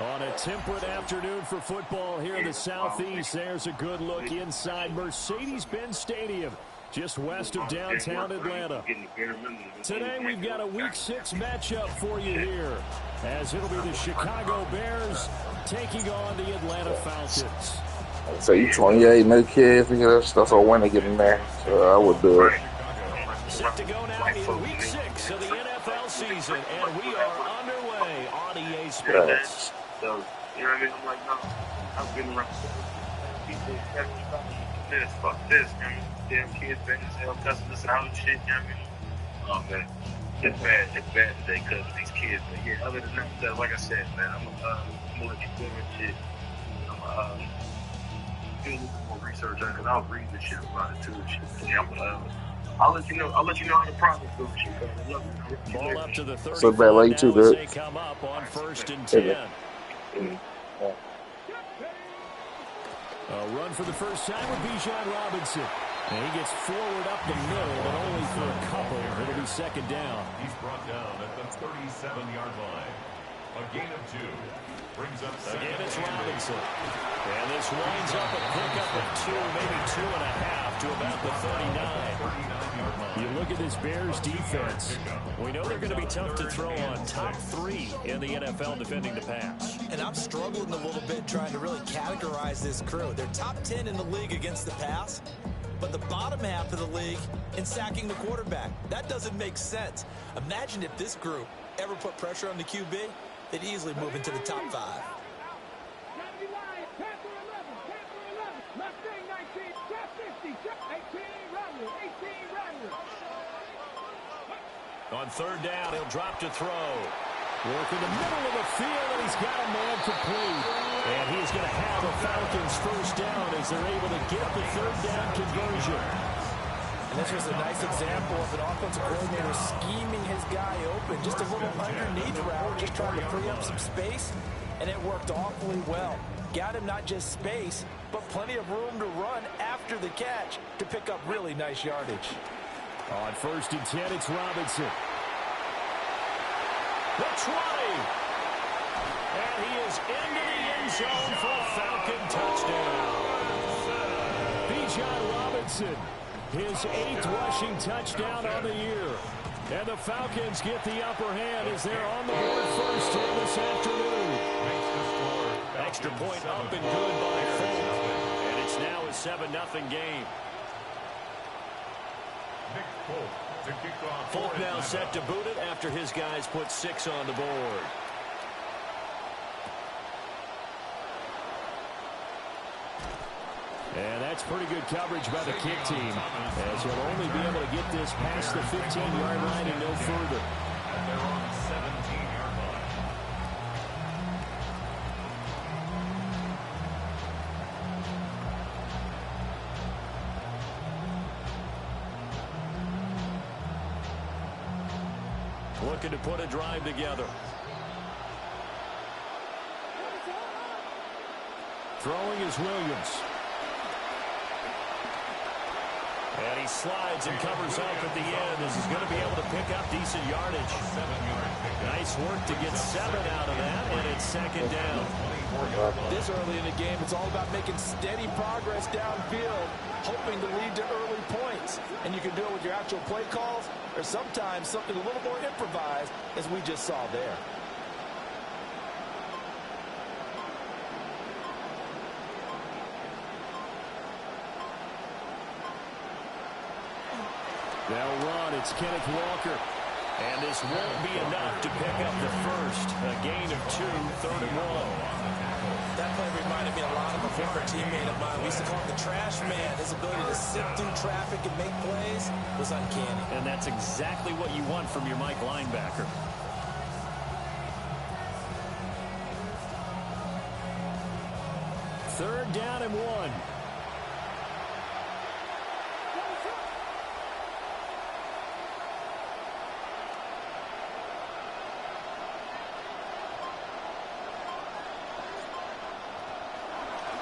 On a temperate afternoon for football here in the Southeast, there's a good look inside Mercedes-Benz Stadium, just west of downtown Atlanta. Today we've got a Week 6 matchup for you here, as it'll be the Chicago Bears taking on the Atlanta Falcons. So you 28, no kids, that's a win to get in there. So I would do it. Set to go now in Week 6 of the NFL season, and we are underway on EA Sports. So, you know what I mean? I'm like, no, I'm getting around people, this, fuck this, you know what I mean? Damn kids, been as hell, cussing us out and shit, you know what I mean? Oh, man, it's bad today because of these kids. But yeah, other than that, like I said, man, I'm gonna look at doing shit. I'm gonna do a little more research on it because I was reading this shit about it too and shit. Yeah, I'll let you know how the process goes. Ball up to the 30. So bad late too, dude. They come up on 1st and 10. A run for the first time with Bijan Robinson. And he gets forward up the middle, but only for a couple. It'll be 2nd down. He's brought down at the 37-yard line. A gain of 2. Brings up again, it's Robinson. And this winds up a pickup of 2, maybe 2.5 to about the 39. You look at this Bears defense. We know they're going to be tough to throw on. Top 3 in the NFL defending the pass. And I'm struggling a little bit trying to really categorize this crew. They're top 10 in the league against the pass, but the bottom half of the league in sacking the quarterback. That doesn't make sense. Imagine if this group ever put pressure on the QB, they'd easily move into the top 5. On 3rd down, he'll drop to throw. Work in the middle of the field, and he's got a man complete. And he's going to have a Falcons 1st down as they're able to get the 3rd down conversion. And this was a nice example of an offensive coordinator scheming his guy open. Just a little underneath route, just trying to free up some space, and it worked awfully well. Got him not just space, but plenty of room to run after the catch to pick up really nice yardage. On 1st and 10, it's Robinson. The 20. And he is into the end zone for a Falcon touchdown. Bijan Robinson, his 8th rushing touchdown on the year. And the Falcons get the upper hand as they're on the board first here this afternoon. Extra point up and good by Folk. And it's now a 7-0 game. Folk now set to boot it after his guys put 6 on the board. And that's pretty good coverage by the kick team, as he'll only be able to get this past the 15-yard line and no further. They're on the 17-yard line. Looking to put a drive together. Throwing is Williams. And he slides and covers up at the end as he's going to be able to pick up decent yardage. Nice work to get 7 out of that, and it's 2nd down. This early in the game, it's all about making steady progress downfield, hoping to lead to early points. And you can do it with your actual play calls, or sometimes something a little more improvised, as we just saw there. They'll run. It's Kenneth Walker. And this won't be enough to pick up the first. A gain of 2, 3rd and 1. That play reminded me a lot of a former teammate of mine. We used to call him the trash man. His ability to sit through traffic and make plays was uncanny. And that's exactly what you want from your Mike linebacker. Third down and 1.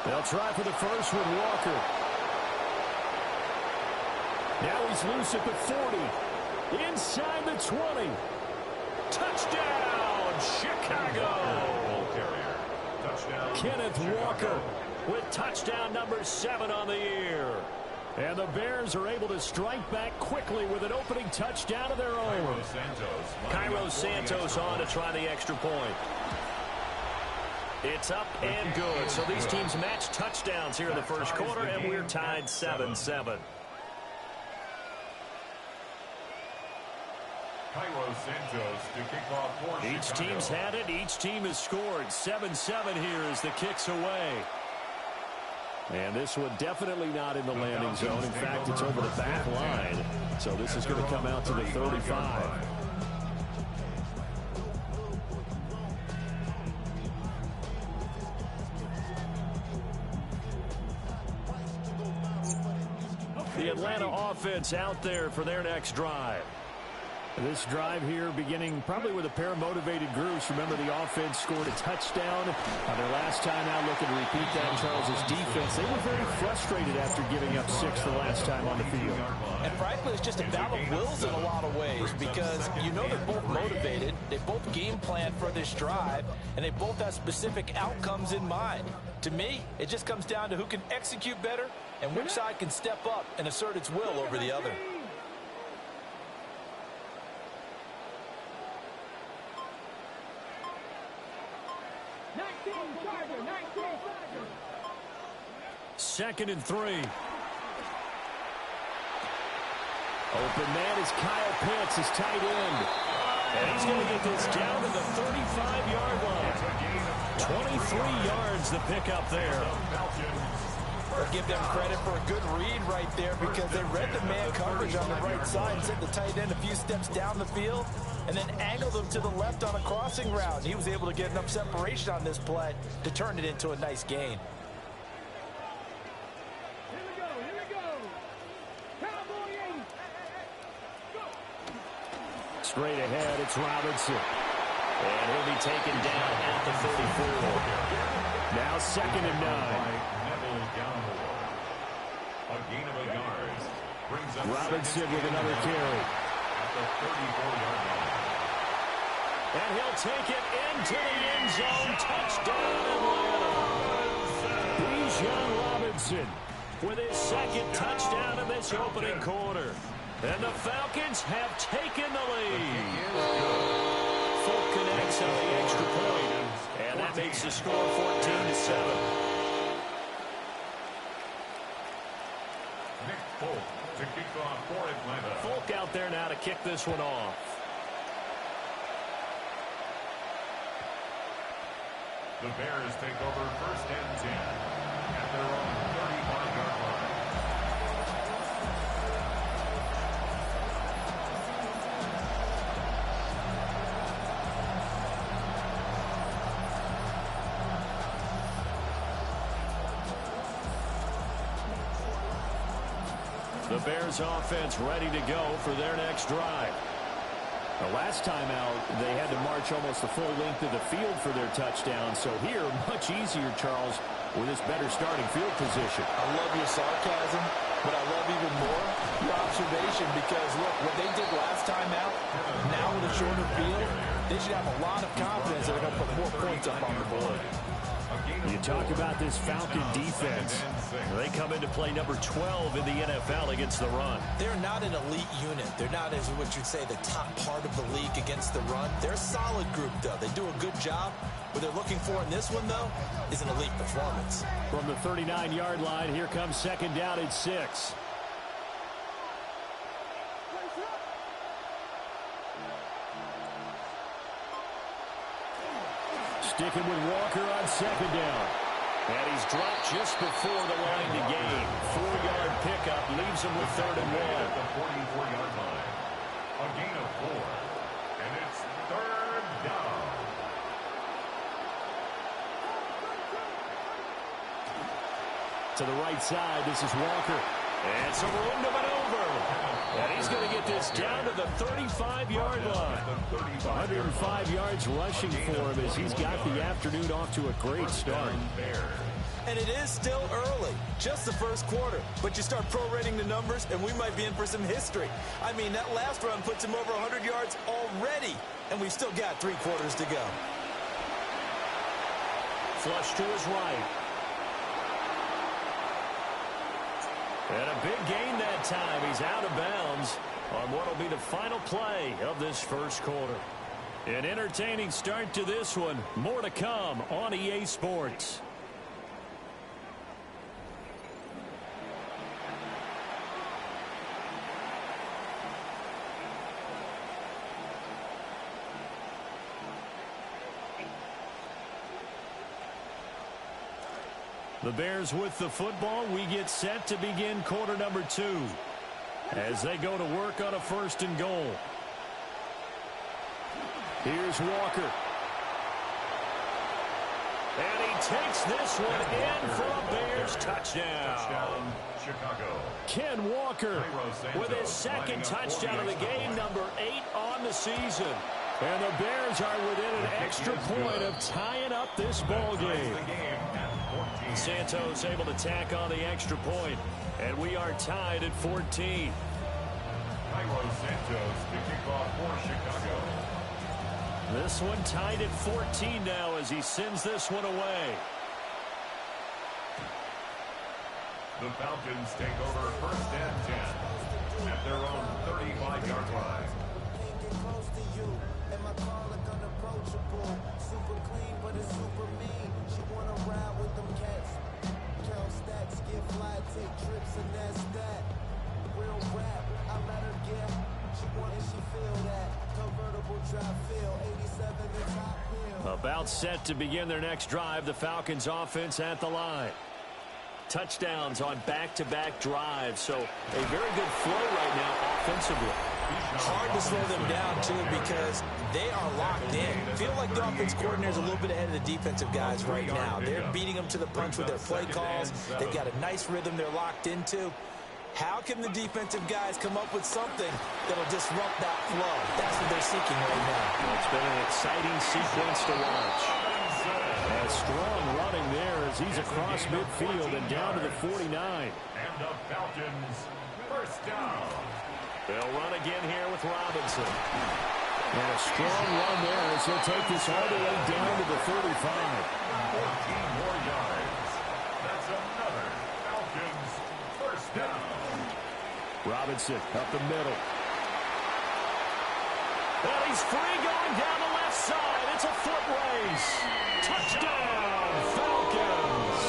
They'll try for the first with Walker. Now he's loose at the 40. Inside the 20. Touchdown, Chicago. Kenneth Walker with touchdown number 7 on the year. And the Bears are able to strike back quickly with an opening touchdown of their own. Cairo Santos on to try the extra point. It's up and good. So these teams match touchdowns here in the first quarter, and we're tied 7-7. Cairo Santos to kick off for Each Chicago. team's had it. Each team has scored. 7-7 here as the kick's away. And this one definitely not in the landing zone. In fact, it's over the back line. So this is going to come out to the 35. The Atlanta offense out there for their next drive. This drive here beginning probably with a pair of motivated groups. Remember, the offense scored a touchdown on their last time out. Looking to repeat that. Charles's defense, they were very frustrated after giving up 6 the last time on the field. And frankly, it's just a battle of wills in a lot of ways because you know they're both motivated. They both game plan for this drive, and they both have specific outcomes in mind. To me, it just comes down to who can execute better and which side can step up and assert its will over the other. Second and 3. Open man is Kyle Pitts, his tight end. And he's going to get this down to the 35-yard line. 23 yards the pickup there. I'll give them credit for a good read right there because they read the man coverage on the right side and sent the tight end a few steps down the field and then angled him to the left on a crossing route. And he was able to get enough separation on this play to turn it into a nice gain. Straight ahead, it's Robinson. And he'll be taken down at the 34. Now 2nd and 9. Robinson with another carry. At the 34-yard line. And he'll take it into the end zone. Touchdown, Atlanta. Bijan Robinson with his 2nd touchdown of this opening quarter. And the Falcons have taken the lead. Folk connects on the extra point. And that makes the score 14-7. Nick Folk to kick off for Atlanta. Folk out there now to kick this one off. The Bears take over 1st and 10 at their own 35-yard line. The Bears offense ready to go for their next drive. The last time out, they had to march almost the full length of the field for their touchdown. So here, much easier, Charles, with this better starting field position. I love your sarcasm, but I love even more your observation because, look, what they did last time out, now with a shorter field, they should have a lot of confidence that they're going to put more points up on the board. You talk about this Falcon defense. They come into play number 12 in the NFL against the run. They're not an elite unit. They're not, as what you'd say, the top part of the league against the run. They're a solid group, though. They do a good job. What they're looking for in this one, though, is an elite performance. From the 39-yard line, here comes 2nd down and 6. Sticking with Walker on 2nd down. And he's dropped just before the line to gain. 4-yard pickup leaves him with 3rd and 1. At the 44-yard line. A gain of 4. And it's 3rd down. To the right side, this is Walker. And some room to maneuver. And he's going to get this down to the 35-yard line. 105 yards rushing for him as he's got the afternoon off to a great start. And it is still early, just the first quarter. But you start prorating the numbers, and we might be in for some history. I mean, that last run puts him over 100 yards already, and we've still got 3 quarters to go. flush to his right. And a big gain that time. He's out of bounds on what will be the final play of this first quarter. An entertaining start to this one. More to come on EA Sports. The Bears with the football. We get set to begin quarter number 2 as they go to work on a 1st and goal. Here's Walker. And he takes this one in for a Bears touchdown. Chicago. Ken Walker with his 2nd touchdown of the game, number 8 on the season. And the Bears are within an extra point of tying up this ball game. Santos able to tack on the extra point, and we are tied at 14. Cairo Santos to kick off for Chicago. This one tied at 14 now as he sends this one away. The Falcons take over 1st and 10 at their own 35-yard line. Super clean, but it's super mean. She wanna ride with them cats. Count stacks, get fly, take trips, and that's that. Real rap, I let her get. She want it, she feel that. Convertible drive feel, 87 the top hill. About set to begin their next drive. The Falcons offense at the line. Touchdowns on back-to-back drives, so a very good flow right now offensively. Hard to slow them down, too, because they are locked in. Feel like the offense coordinator is a little bit ahead of the defensive guys right now. They're beating them to the punch with their play calls. They've got a nice rhythm they're locked into. How can the defensive guys come up with something that'll disrupt that flow? That's what they're seeking right now. It's been an exciting sequence to watch. A strong running there as he's across midfield and down to the 49. And the Falcons 1st down. They'll run again here with Robinson. And a strong run there as he'll take this all the way down to the 35. 14 more yards. That's another Falcons 1st down. Robinson up the middle. And he's free going down the left side. It's a foot race. Touchdown, Falcons.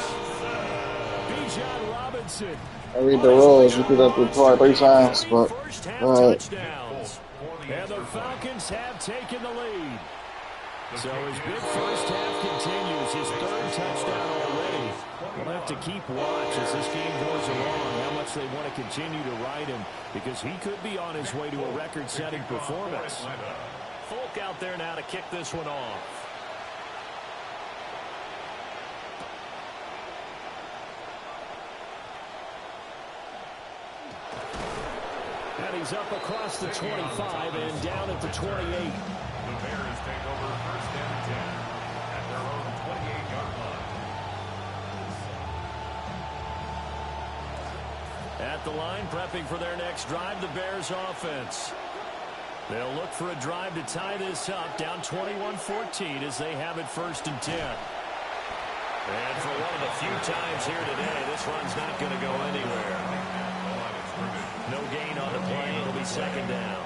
Bijan Robinson. I read the rules. You could have to try 3 times, but touchdowns. And the Falcons have taken the lead. So his big first half continues. His 3rd touchdown already. We'll have to keep watch as this game goes along, how much they want to continue to ride him, because he could be on his way to a record-setting performance. Folk out there now to kick this one off. And he's up across the 25 and down at the 28. The Bears take over 1st and 10 at their own 28-yard line. At the line, prepping for their next drive, the Bears offense. They'll look for a drive to tie this up, down 21-14 as they have it 1st and 10. And for one of the few times here today, this run's not going to go anywhere. No gain on the play. It'll be 2nd down.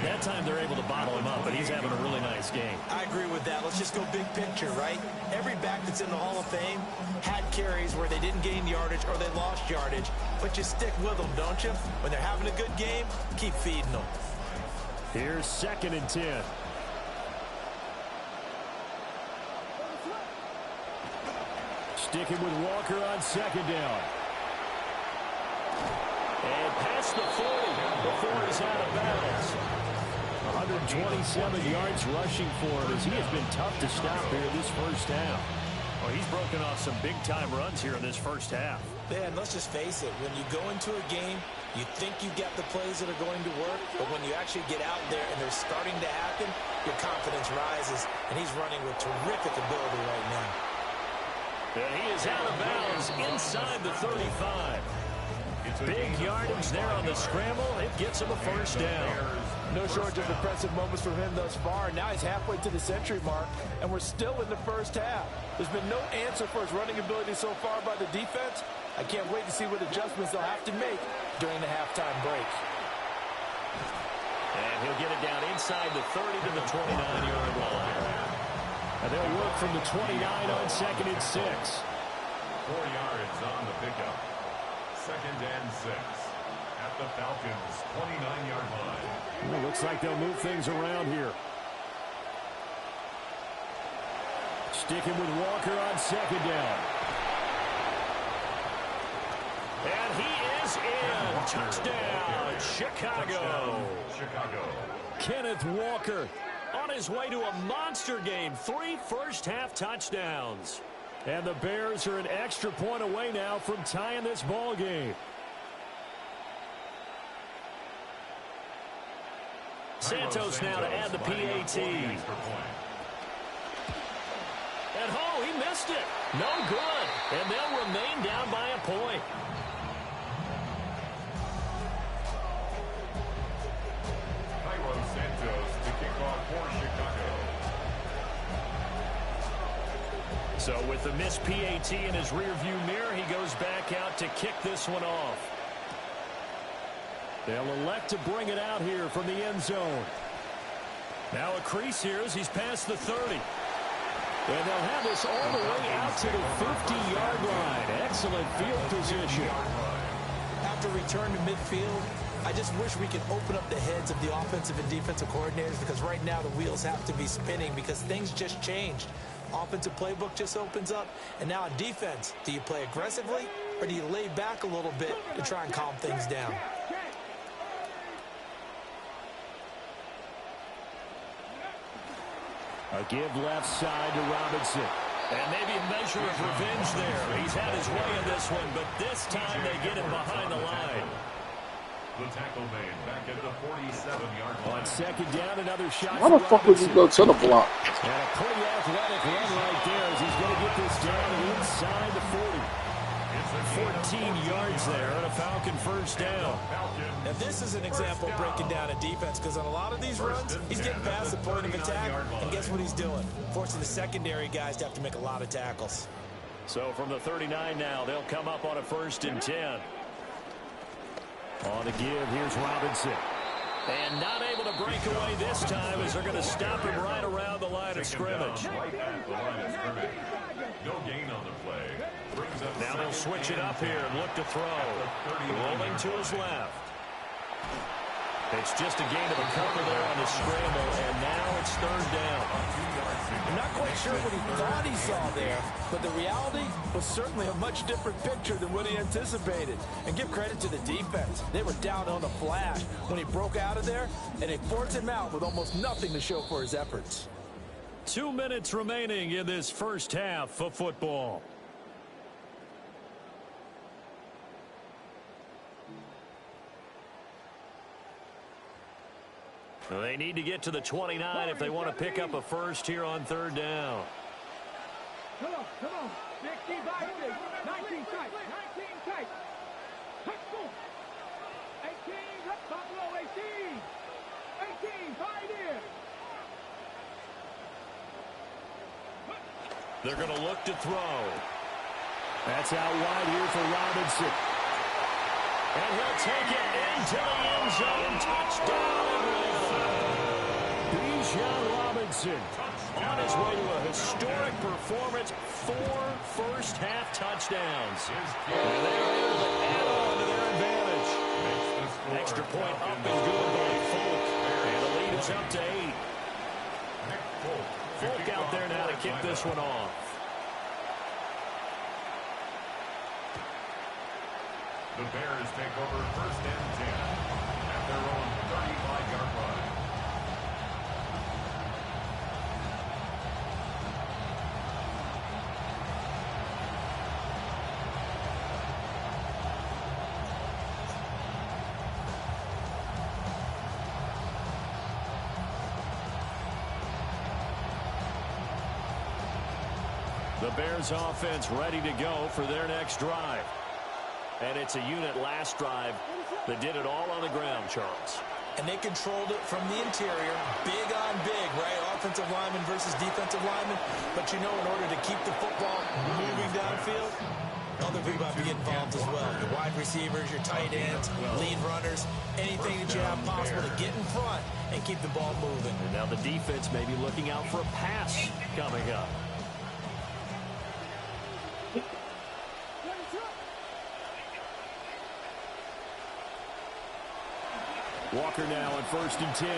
That time they're able to bottle him up, but he's having a really nice game. I agree with that. Let's just go big picture, right? Every back that's in the Hall of Fame had carries where they didn't gain yardage or they lost yardage, but you stick with them, don't you? When they're having a good game, keep feeding them. Here's 2nd and 10. Sticking with Walker on 2nd down. And past the 40 before he's out of bounds. 127 yards rushing for him as he has been tough to stop here this first half. Well, he's broken off some big-time runs here in this first half. Man, let's just face it. When you go into a game, you think you got the plays that are going to work, but when you actually get out there and they're starting to happen, your confidence rises, and he's running with terrific ability right now. And he is out of bounds inside the 35. Big yardage there on the scramble. It gets him a 1st down. No shortage of impressive moments from him thus far. Now he's halfway to the century mark, and we're still in the first half. There's been no answer for his running ability so far by the defense. I can't wait to see what adjustments they'll have to make during the halftime break. And he'll get it down inside the 30 to the 29-yard line. And they'll work from the 29 on 2nd and 6. 4 yards on the pickup. 2nd and 6 at the Falcons' 29-yard line. Well, looks like they'll move things around here. Sticking with Walker on 2nd down. And he is in. Touchdown, Chicago. Kenneth Walker on his way to a monster game. 3 first-half touchdowns. And the Bears are an extra point away now from tying this ball game. Santos now to add the PAT. And oh, he missed it. No good. And they'll remain down by a point. Santos to kick off for Chicago. So with the missed PAT in his rearview mirror, he goes back out to kick this one off. They'll elect to bring it out here from the end zone. Now a crease here as he's past the 30. And they'll have this all the way out to the 50-yard line. Excellent field position. After return to midfield, I just wish we could open up the heads of the offensive and defensive coordinators, because right now the wheels have to be spinning because things just changed. Offensive playbook just opens up, and now on defense, do you play aggressively or do you lay back a little bit to try and calm things down? A give left side to Robinson. And maybe a measure of revenge there. He's had his way in this one, but this time they get him behind the line. The tackle made back at the 47-yard line. On 2nd down, another shot. Why the fuck would you go to the block? And a pretty athletic run right there as he's going to get this down inside the 40. 14 yards there and a Falcon first down. Now this is an example of breaking down a defense, because on a lot of these runs, he's getting past the point of attack, and guess what he's doing? Forcing the secondary guys to have to make a lot of tackles. So from the 39 now, they'll come up on a 1st and 10. On the give, here's Robinson. And not able to break away this time as they're going to stop him right around the line of scrimmage. Right at the line of scrimmage. No gain on the play. Now they'll switch it up here and look to throw. Rolling to his left. It's just a gain of a couple there on the scramble, and now it's 3rd down. I'm not quite sure what he thought he saw there, but the reality was certainly a much different picture than what he anticipated. And give credit to the defense. They were down on the flash when he broke out of there, and they forced him out with almost nothing to show for his efforts. 2 minutes remaining in this first half of football. They need to get to the 29 if they want to pick up a first here on 3rd down. Come on. 16 by 6, 19 tight, 19 tight. 18, Buffalo, 18. 18, fight in. They're going to look to throw. That's out wide here for Robinson. And he'll take it into the end zone. Touchdown. Bijan Robinson on his way to a historic performance. 4 first-half touchdowns. And they're able to add on to their advantage. Extra point up and good by Folk. And the lead is up to 8. Folk out there now to kick this one off. The Bears take over 1st and 10 at their own 35-yard line. The Bears offense ready to go for their next drive. And it's a unit last drive that did it all on the ground, Charles. And they controlled it from the interior. Big on big, right? offensive lineman versus defensive lineman, but you know in order to keep the football moving downfield, other people have to get involved as well. Your wide receivers, your tight ends, lead runners, anything that you have possible to get in front and keep the ball moving. And now the defense may be looking out for a pass coming up. Walker now on 1st and 10.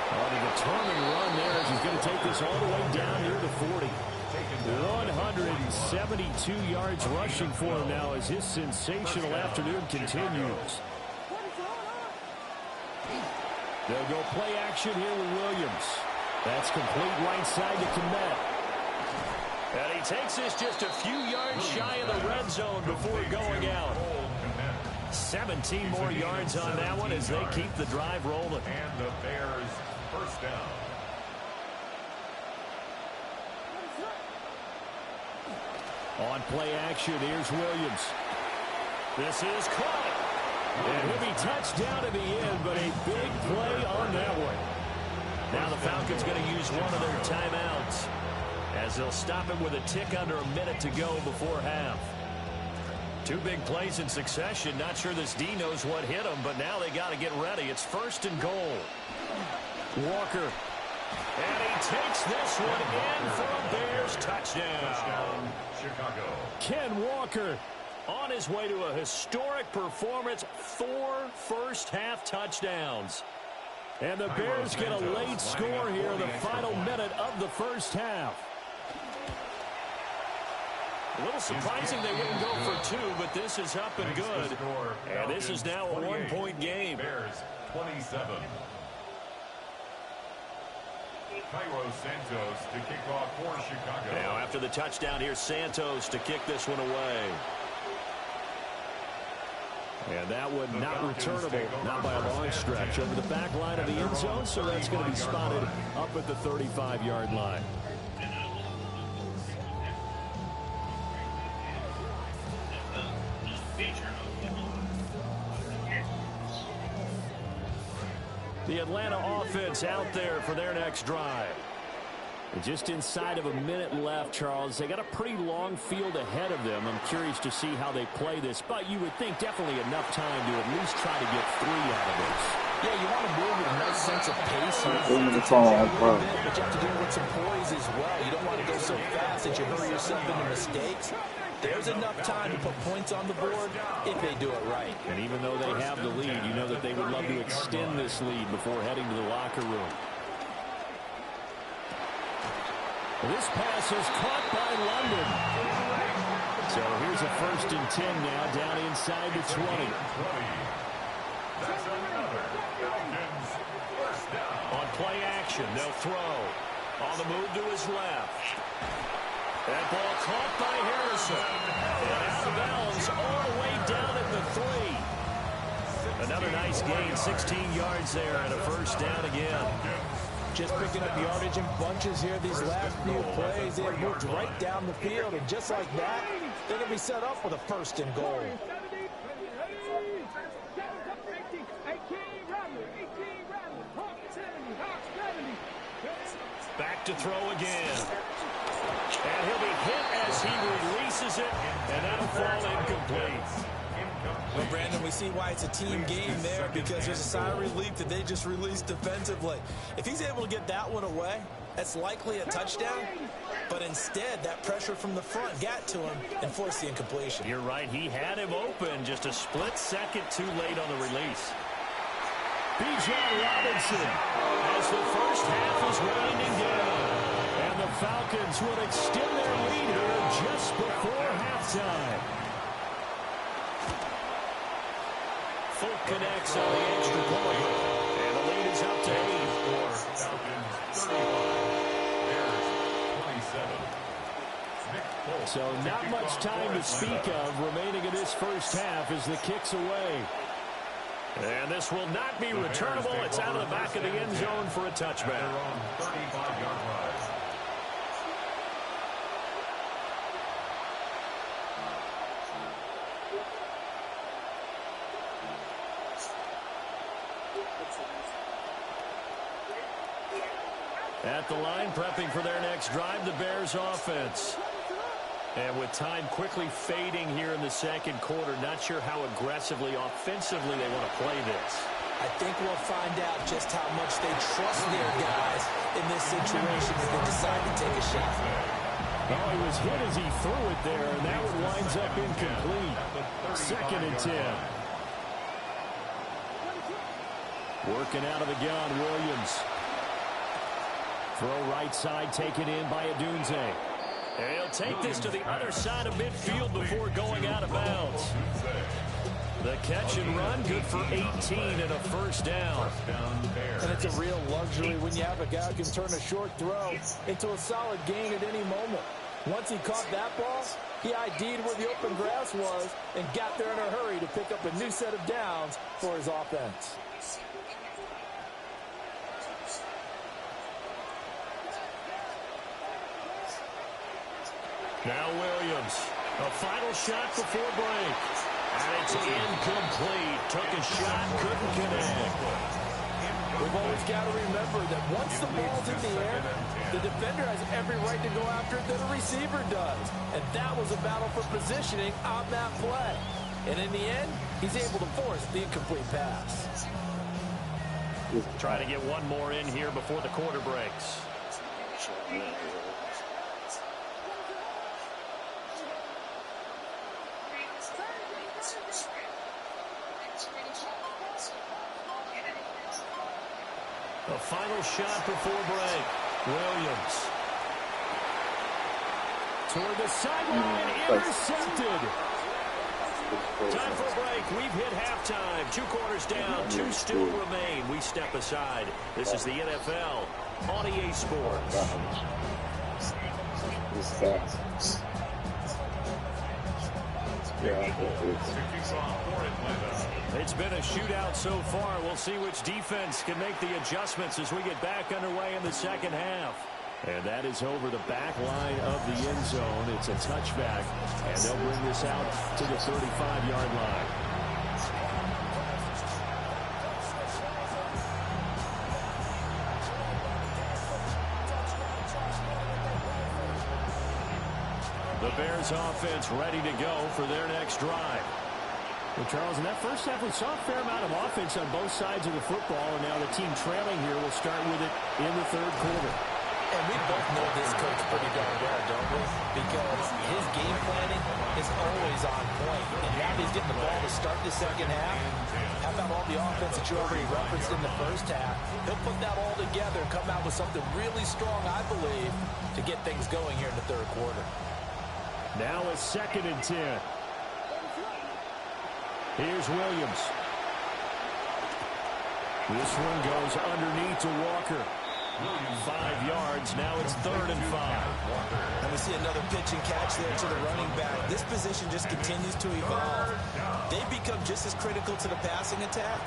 On a determined run there as he's going to take this all the way down near the 40. 172 yards rushing for him now as his sensational afternoon continues. They'll go play action here with Williams. That's complete right side to Kmet. And he takes this just a few yards shy of the red zone before going out. 17 more yards on that one as they keep the drive rolling. And the Bears first down. On play action, here's Williams. This is caught. And he'll be touched down in the end, but a big play on that one. Now the Falcons going to use one of their timeouts as they'll stop him with a tick under a minute to go before half. Two big plays in succession. Not sure this D knows what hit him, but now they got to get ready. It's 1st and goal. Walker. And he takes this one in for a Bears touchdown. Chicago. Ken Walker on his way to a historic performance. 4 first-half touchdowns. And the Bears get a late score here in the final minute of the first half. A little surprising they wouldn't go for 2, but this is up and good. And this is now a 1-point game. Bears 27. Cairo Santos to kick off for Chicago. Now after the touchdown, here's Santos to kick this one away. And that one not returnable, not by a long stretch. Over the back line of the end zone, so that's going to be spotted up at the 35-yard line. The Atlanta offense out there for their next drive. And just inside of a minute left, Charles. They got a pretty long field ahead of them. I'm curious to see how they play this, but you would think definitely enough time to at least try to get 3 out of this. Yeah, you want to move with a nice sense of pace here. But you have to do it with some poise as well. You don't want to go so fast that you hurry yourself into mistakes. There's enough time to put points on the board if they do it right. And even though they have the lead, you know that they would love to extend this lead before heading to the locker room. This pass is caught by London. So here's a 1st and 10 now down inside the 20. That's another Falcons first down. On play action, they'll throw. On the move to his left. That ball caught by Harrison. And out of bounds all the way down at the 3. Another nice gain, 16 yards there and a first down again. Just picking up yardage in bunches here these last few plays. They moved right down the field, and just like that, they're going to be set up with a 1st and goal. Back to throw again. And he'll be hit as he releases it, and that'll fall incomplete. Well, Brandon, we see why it's a team game there, because there's a sigh of relief that they just released defensively. If he's able to get that one away, that's likely a touchdown. But instead, that pressure from the front got to him and forced the incompletion. You're right. He had him open just a split second too late on the release. Bijan Robinson as the first half is winding down. And the Falcons would extend their lead here just before halftime. Folk connects on the extra point. And the lead is up to 8. Falcons 35. Bears 27. So not much time to speak of remaining in this first half as the kick's away. And this will not be returnable. It's out of the back of the end zone for a touchback. 35-yard line. At the line, prepping for their next drive, the Bears offense. And with time quickly fading here in the second quarter, not sure how aggressively, offensively they want to play this. I think we'll find out just how much they trust their guys in this situation if they decide to take a shot. Oh, he was hit as he threw it there, and that one winds up incomplete. 2nd and 10. Working out of the gun, Williams. Throw right side, taken in by Odunze. And he'll take this to the other side of midfield before going out of bounds. The catch and run, good for 18 and a first down. And it's a real luxury when you have a guy who can turn a short throw into a solid gain at any moment. Once he caught that ball, he ID'd where the open grass was and got there in a hurry to pick up a new set of downs for his offense. Now Williams, a final shot before break. And it's incomplete. Took a shot, couldn't connect. We've always got to remember that once the ball's in the air, the defender has every right to go after it that a receiver does. And that was a battle for positioning on that play. And in the end, he's able to force the incomplete pass. Trying to get one more in here before the quarter breaks. A final shot before break. Williams. Toward the sideline, intercepted. Time for a break. We've hit halftime. 2 quarters down, 2 still remain. We step aside. This is the NFL on EA Sports. It's been a shootout so far. We'll see which defense can make the adjustments as we get back underway in the second half. And that is over the back line of the end zone. It's a touchback, and they'll bring this out to the 35-yard line. The Bears offense ready to go for their next drive. Well, Charles, in that first half, we saw a fair amount of offense on both sides of the football, and now the team trailing here will start with it in the third quarter. And we both know this coach pretty darn well, don't we? Because his game planning is always on point. And now he's getting the ball to start the second half. How about all the offense that you already referenced in the first half? He'll put that all together and come out with something really strong, I believe, to get things going here in the third quarter. Now a 2nd and 10. Here's Williams. This one goes underneath to Walker. 5 yards. Now it's 3rd and 5. And we see another pitch and catch there to the running back. This position just continues to evolve. They become just as critical to the passing attack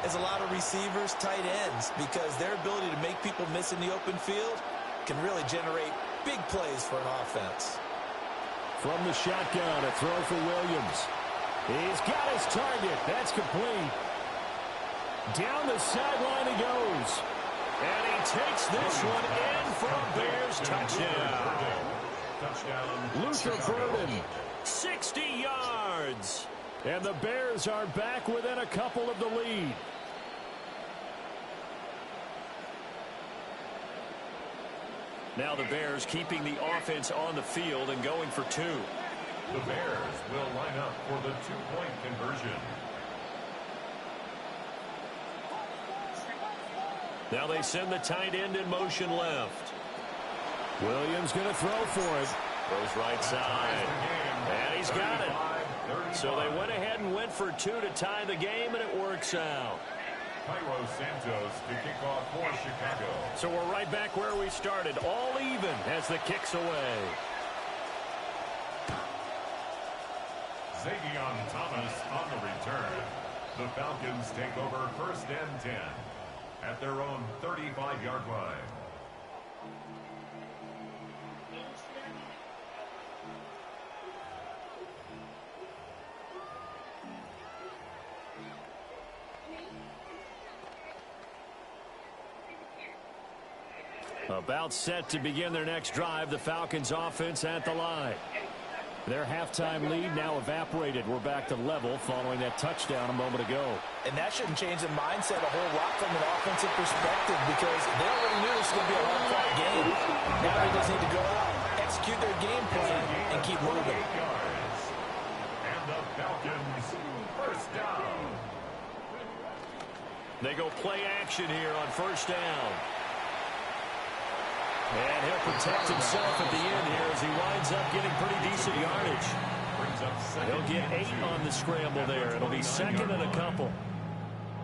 as a lot of receivers, tight ends, because their ability to make people miss in the open field can really generate big plays for an offense. From the shotgun, a throw for Williams. He's got his target. That's complete. Down the sideline he goes. And he takes this one in for a Bears touchdown. Luther Burden, 60 yards. And the Bears are back within a couple of the lead. Now the Bears keeping the offense on the field and going for 2. The Bears will line up for the 2-point conversion. Now they send the tight end in motion left. Williams going to throw for it. Goes right side. And he's got it. So they went ahead and went for 2 to tie the game, and it works out. Cairo Santos to kick off for Chicago. So we're right back where we started, all even as the kick's away. Zavion Thomas on the return. The Falcons take over 1st and 10 at their own 35-yard line. About set to begin their next drive. The Falcons offense at the line. Their halftime lead now evaporated. We're back to level following that touchdown a moment ago. And that shouldn't change the mindset a whole lot from an offensive perspective because they already knew this was going to be a hard-fought game. Now they just need to go out, execute their game plan, and keep moving. And the Falcons first down. They go play action here on first down. And he'll protect himself at the end here as he winds up getting pretty decent yardage. He'll get 8 on the scramble there. It'll be second and a couple.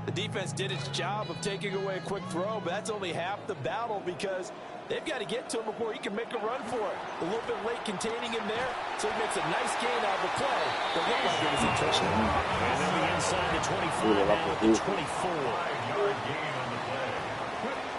The defense did its job of taking away a quick throw, but that's only half the battle because they've got to get to him before he can make a run for it. A little bit late containing him there, so he makes a nice gain out of the play. But looked like it was intentional. And they'll be inside the 25 now at the 24. 5-yard gain on the play.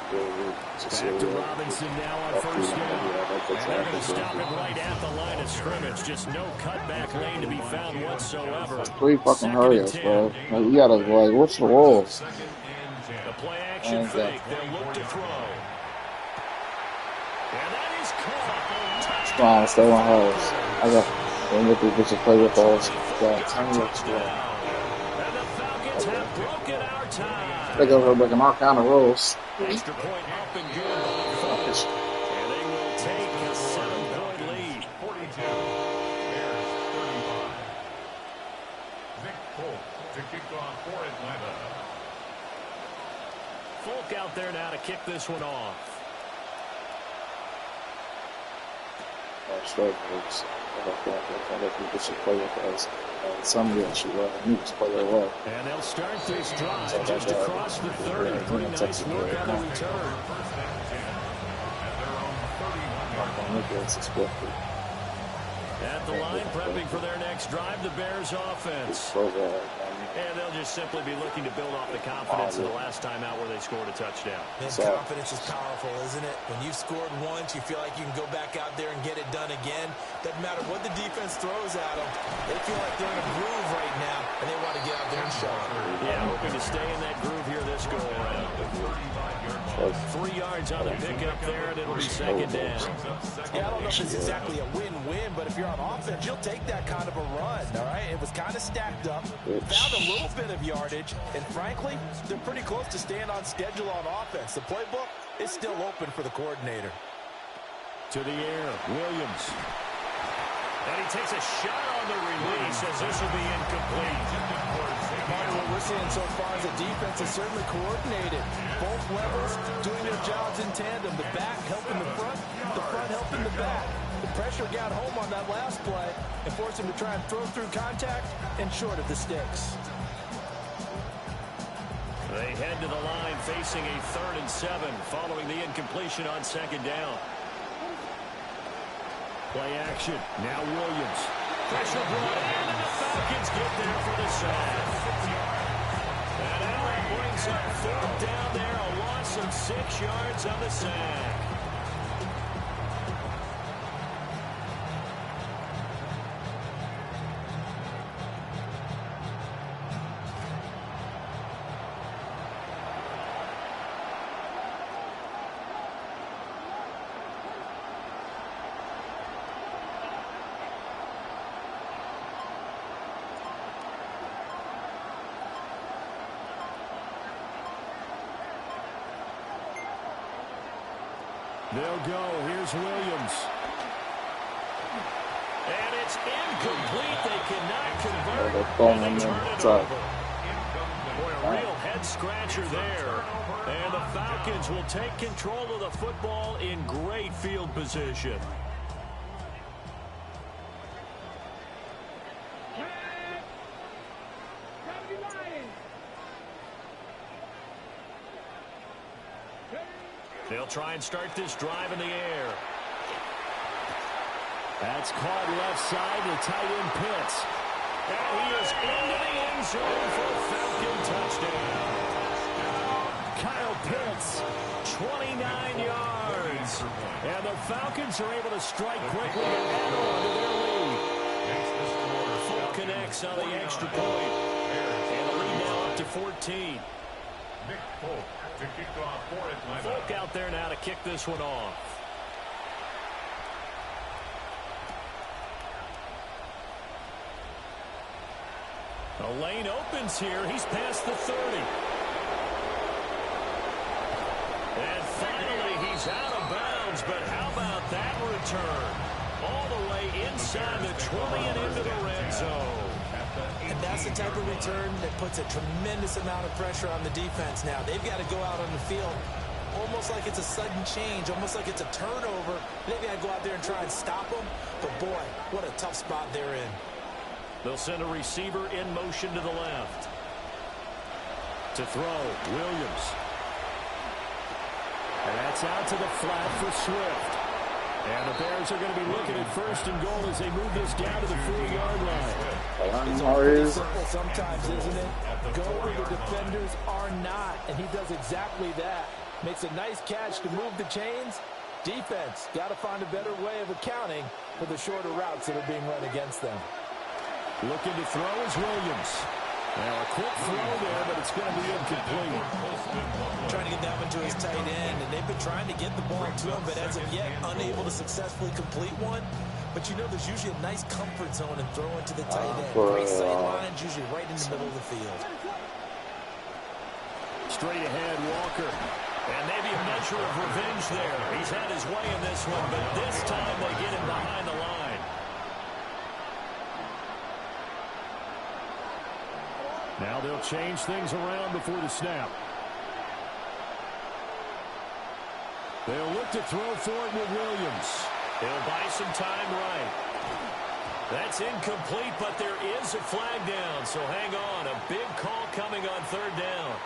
Back to Robinson now on first down. And they're going to stop it right at the line of scrimmage. Just no cutback lane to be found whatsoever. 3 fucking hurries, bro. Like, you gotta, like, what's the rules? The play action fake. They'll look to throw. And that is caught. Come on, stay on hurries. I got them with these bitches play with those. Yeah, turn your And the Falcons have broken our tie. They go for breaking all kind of rules. Extra point up and good by the Falcons. And they will take a 7-point lead. 42. Bears 35. Nick Folk to kick off for Atlanta. Folk out there now to kick this one off. Straight moves. I think we should play with us. Some of them should just play their way. And they'll start this drive just across the 30. Pretty nice work on the return. At the line, prepping for their next drive, the Bears offense. And they'll just simply be looking to build off the confidence of the last time out where they scored a touchdown. And confidence is powerful, isn't it? When you've scored once, you feel like you can go back out there and get it done again. Doesn't matter what the defense throws at them. They feel like they're in a groove right now, and they want to get out there and show it. Yeah, hoping to stay in that groove here this go-around. 3 yards on the pickup there, and it'll be second down. Yeah, I don't know if it's exactly a win-win, but if you're on offense, you'll take that kind of a run, all right? It was kind of stacked up, found a little bit of yardage, and frankly, they're pretty close to staying on schedule on offense. The playbook is still open for the coordinator. To the air, Williams. And he takes a shot on the release as this will be incomplete. What we're seeing so far is the defense is certainly coordinated. Both levels doing their jobs in tandem. The back helping the front helping the back. The pressure got home on that last play and forced him to try and throw through contact and short of the sticks. They head to the line facing a 3rd and 7 following the incompletion on second down. Play action. Now Williams. Pressure brought in, and the Falcons get there for the sack. And Allen brings up 4th down there, a loss of 6 yards on the sack. They'll go. Here's Williams. And it's incomplete. They cannot convert. And they turn it over. Boy, a real head-scratcher there. And the Falcons will take control of the football in great field position. They'll try and start this drive in the air. That's caught left side to tight end Pitts. And he is into the end zone for a Falcon touchdown. Kyle Pitts, 29 yards. And the Falcons are able to strike quickly to add on to their lead. Full connects on the extra point. And the lead now up to 14. Nick Folk to kick off for Atlanta. Folk out there now to kick this one off. A lane opens here. He's past the 30. And finally, he's out of bounds. But how about that return? All the way inside the 20 and into the red zone. And that's the type of return that puts a tremendous amount of pressure on the defense now. They've got to go out on the field almost like it's a sudden change, almost like it's a turnover. They've got to go out there and try and stop them. But, boy, what a tough spot they're in. They'll send a receiver in motion to the left. To throw, Williams. And that's out to the flat for Swift. And the Bears are going to be looking at first and goal as they move this down to the 4-yard line. It's all pretty simple sometimes, isn't it? Go where the defenders are not, and he does exactly that. Makes a nice catch to move the chains. Defense got to find a better way of accounting for the shorter routes that are being run against them. Looking to throw is Williams. Now a quick throw there, but it's going to be incomplete. Trying to get that one to his tight end, and they've been trying to get the ball to him, but as of yet, unable to successfully complete one. But you know there's usually a nice comfort zone in throwing to the tight end. Great sight lines, usually right in the middle of the field. Straight ahead, Walker. And maybe a measure of revenge there. He's had his way in this one, but this time they get him behind the line. Now they'll change things around before the snap. They'll look to throw for it with Williams. He'll buy some time right. That's incomplete, but there is a flag down, so hang on. A big call coming on third down.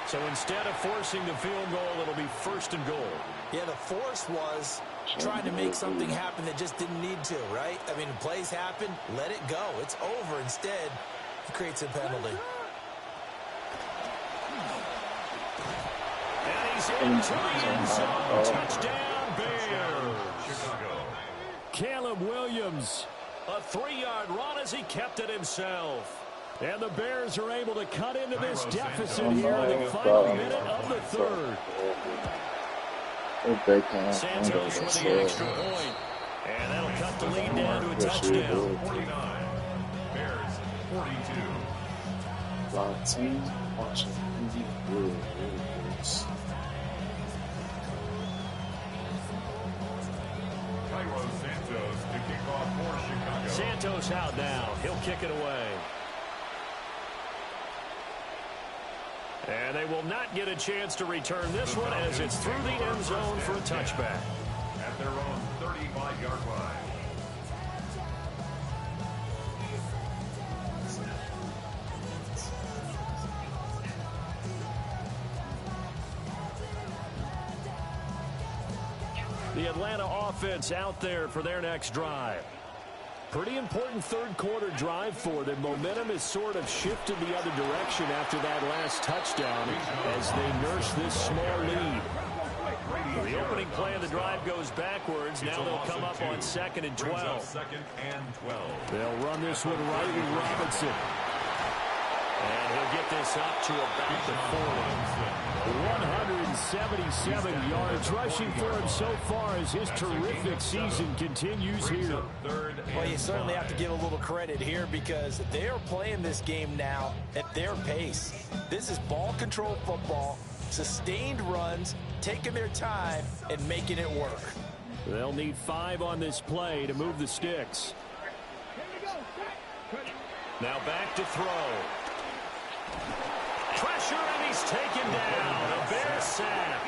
So instead of forcing the field goal, it'll be first and goal. Yeah, the force was trying to make something happen that just didn't need to, right? I mean, plays happen, let it go. It's over. Instead, it creates a penalty. And he's into the end zone. Touchdown, Bears. Chicago. Caleb Williams, a 3-yard run as he kept it himself. And the Bears are able to cut into this deficit here in the final minute of the third. Santos with the extra point. And that'll cut the lead down to a touchdown. 49. Bears 42. Cairo Santos to kick off for Chicago. Santos out now. He'll kick it away. And they will not get a chance to return this one as it's through the end zone for a touchback. At their own 35-yard line. The Atlanta offense out there for their next drive. Pretty important third quarter drive for them. Momentum has sort of shifted the other direction after that last touchdown as they nurse this small lead. The opening play of the drive goes backwards. Now they'll come up on 2nd and 12. Second and 12. They'll run this one right with Robinson. And he'll get this up to about the 40. 177 yards rushing for him so far as his terrific season continues here. Well, you certainly have to give a little credit here because they are playing this game now at their pace. This is ball control football, sustained runs, taking their time and making it work. They'll need 5 on this play to move the sticks. Now back to throw. Pressure, and he's taken down. A Bear sack.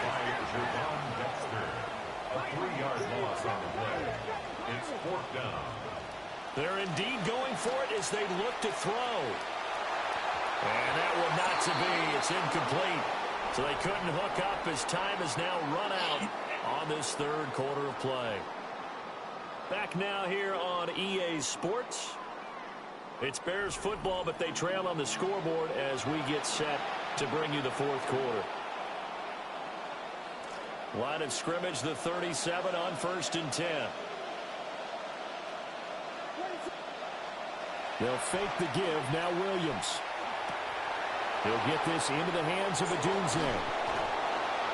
A 3-yard loss on the play. It's 4th down. They're indeed going for it as they look to throw. And that will not to be. It's incomplete. So they couldn't hook up as time has now run out on this third quarter of play. Back now here on EA Sports. It's Bears football, but they trail on the scoreboard as we get set to bring you the fourth quarter. Line of scrimmage, the 37 on 1st and 10. They'll fake the give. Now Williams. He'll get this into the hands of Odunze.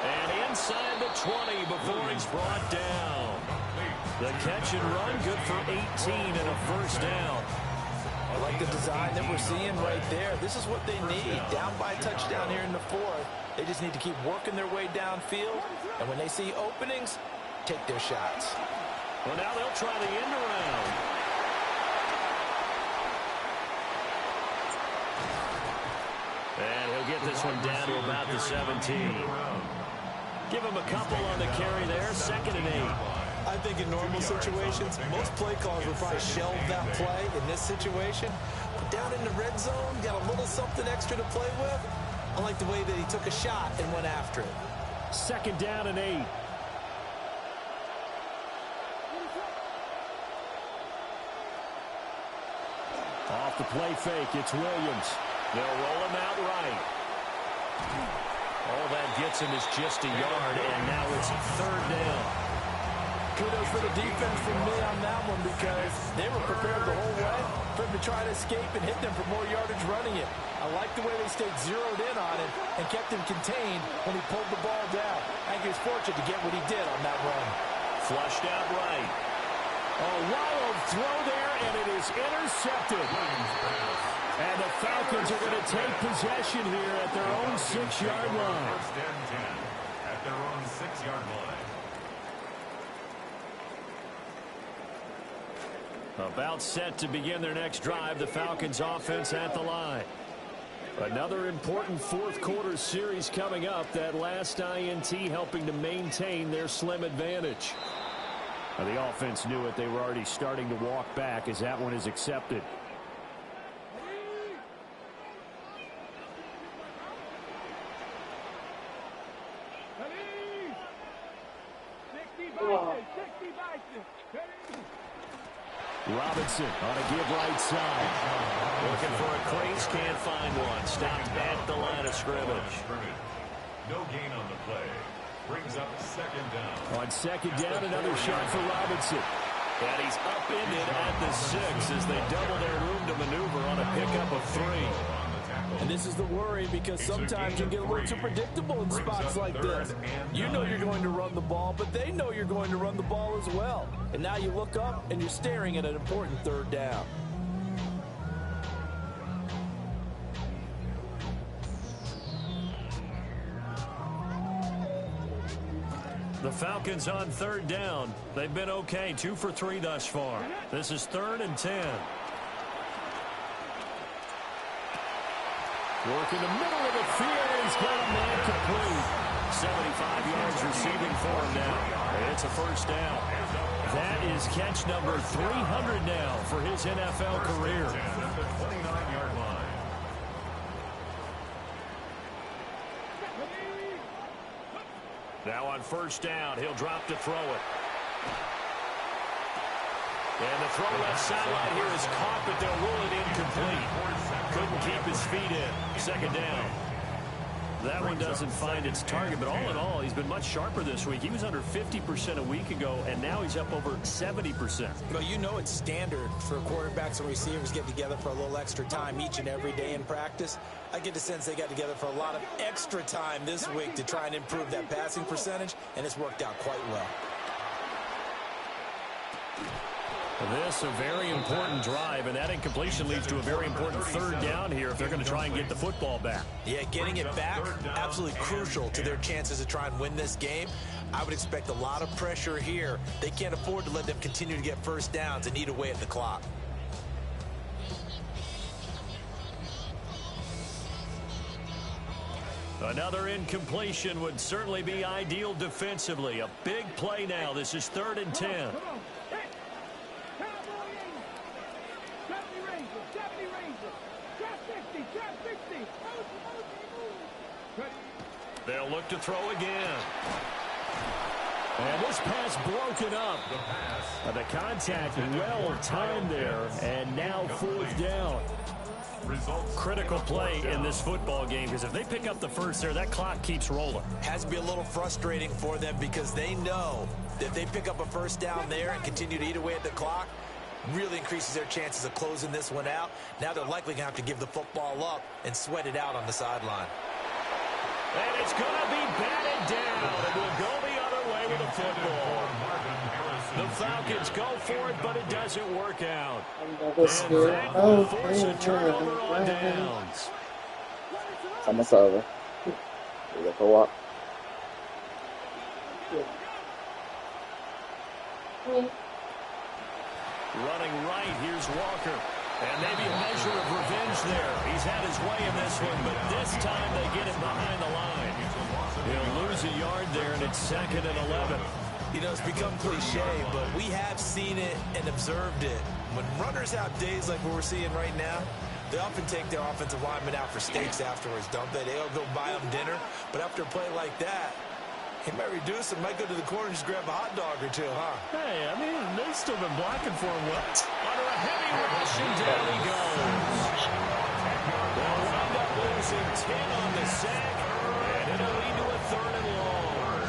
And inside the 20 before he's brought down. The catch and run, good for 18 and a first down. I like the design that we're seeing right there. This is what they need. Down by a touchdown here in the fourth. They just need to keep working their way downfield. And when they see openings, take their shots. Well, now they'll try the end around. And he'll get this one down to about the 17. Give him a couple on the carry there. 2nd and 8. I think in normal situations, most play callers would probably shelve that play in this situation. But down in the red zone, got a little something extra to play with. I like the way that he took a shot and went after it. 2nd down and 8. Off the play fake, it's Williams. They'll roll him out right. All that gets him is just a yard, and now it's 3rd down. Kudos for the defense from me on that one because they were prepared the whole way for him to try to escape and hit them for more yardage running it. I like the way they stayed zeroed in on him and kept him contained when he pulled the ball down. I think he was fortunate to get what he did on that run. Flushed out right. A wild throw there, and it is intercepted. And the Falcons are going to take possession here at their own 6-yard line. 1st and 10 at their own 6-yard line. About set to begin their next drive, the Falcons offense at the line. Another important fourth-quarter series coming up. That last INT helping to maintain their slim advantage. Now, the offense knew it. They were already starting to walk back as that one is accepted. Robinson on a give right side. Looking for a crease, can't find one. Stopped at the line of scrimmage. No gain on the play. Brings up 2nd down. On 2nd down, another shot for Robinson. And he's upended at the 6 as they double their room to maneuver on a pickup of 3. And this is the worry because sometimes you get a little too predictable in spots like this. You know you're going to run the ball, but they know you're going to run the ball as well. And now you look up and you're staring at an important 3rd down. The Falcons on 3rd down. They've been okay, 2 for 3 thus far. This is 3rd and 10. Work in the middle of the field. He's got a man complete. 75 yards receiving for him now. It's a first down. That is catch number 300 now for his NFL career. At the 29-yard line. Now on first down, he'll drop to throw it. And the throw left sideline here is caught, but they'll rule it incomplete. Couldn't keep his feet in. 2nd down. That one doesn't find its target, but all in all, he's been much sharper this week. He was under 50% a week ago, and now he's up over 70%. Well, you know it's standard for quarterbacks and receivers get together for a little extra time each and every day in practice. I get the sense they got together for a lot of extra time this week to try and improve that passing percentage, and it's worked out quite well. This a very important drive, and that incompletion leads to a very important 3rd down here if they're going to try and get the football back. Yeah, getting it back, absolutely crucial to their chances to try and win this game. I would expect a lot of pressure here. They can't afford to let them continue to get first downs and eat away at the clock. Another incompletion would certainly be ideal defensively. A big play now. This is 3rd and 10. They'll look to throw again. And this pass broken up. The contact well timed there, and now 4th down. Critical play in this football game because if they pick up the first there, that clock keeps rolling. Has to be a little frustrating for them because they know that if they pick up a first down there and continue to eat away at the clock, really increases their chances of closing this one out. Now they're likely going to have to give the football up and sweat it out on the sideline. And it's going to be batted down. It will go the other way with the football. The Falcons go for it, but it doesn't work out. And that will force a turnover on downs. Sama-sama. Udah keluar. Running right, here's Walker. And maybe a measure of revenge there. He's had his way in this one, but this time they get him behind the line. He'll lose a yard there, and it's 2nd and 11. You know, it's become cliche, but we have seen it and observed it. When runners have days like what we're seeing right now, they often take their offensive linemen out for steaks afterwards, don't they? They'll go buy them dinner, but after a play like that, he might reduce and might go to the corner and just grab a hot dog or two, huh? Hey, I mean, they've still been blocking for him well. Under a heavy rush, and down he goes. They'll wind up losing 10 on the sack, and it'll lead to a 3rd and long.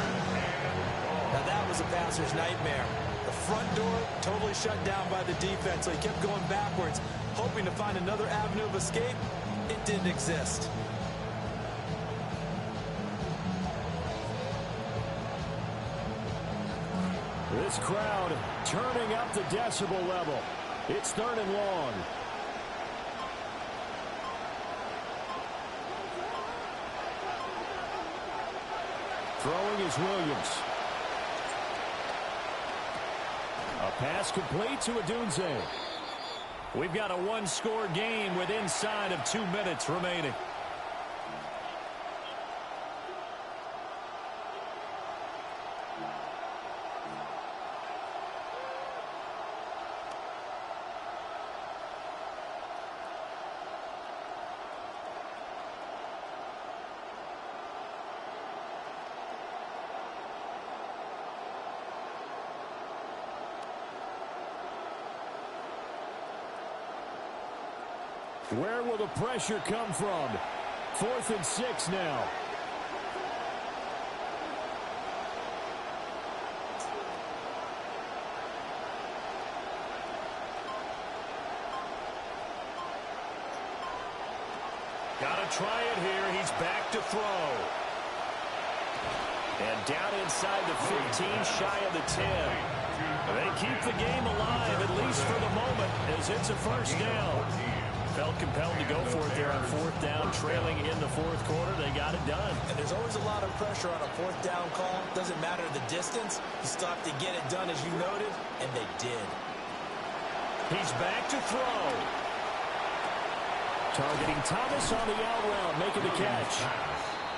Now that was a passer's nightmare. The front door totally shut down by the defense, so he kept going backwards, hoping to find another avenue of escape. It didn't exist. This crowd turning up the decibel level. It's 3rd and long. Throwing is Williams. A pass complete to Odunze. We've got a one-score game with inside of 2 minutes remaining. Where will the pressure come from? 4th and 6 now. Gotta try it here. He's back to throw. And down inside the 15, shy of the 10. They keep the game alive, at least for the moment, as it's a 1st down. Felt compelled to go for it there on 4th down, trailing in the 4th quarter. They got it done. And there's always a lot of pressure on a 4th down call. Doesn't matter the distance. You still have to get it done, as you noted, and they did. He's back to throw. Targeting Thomas on the out route, making the catch.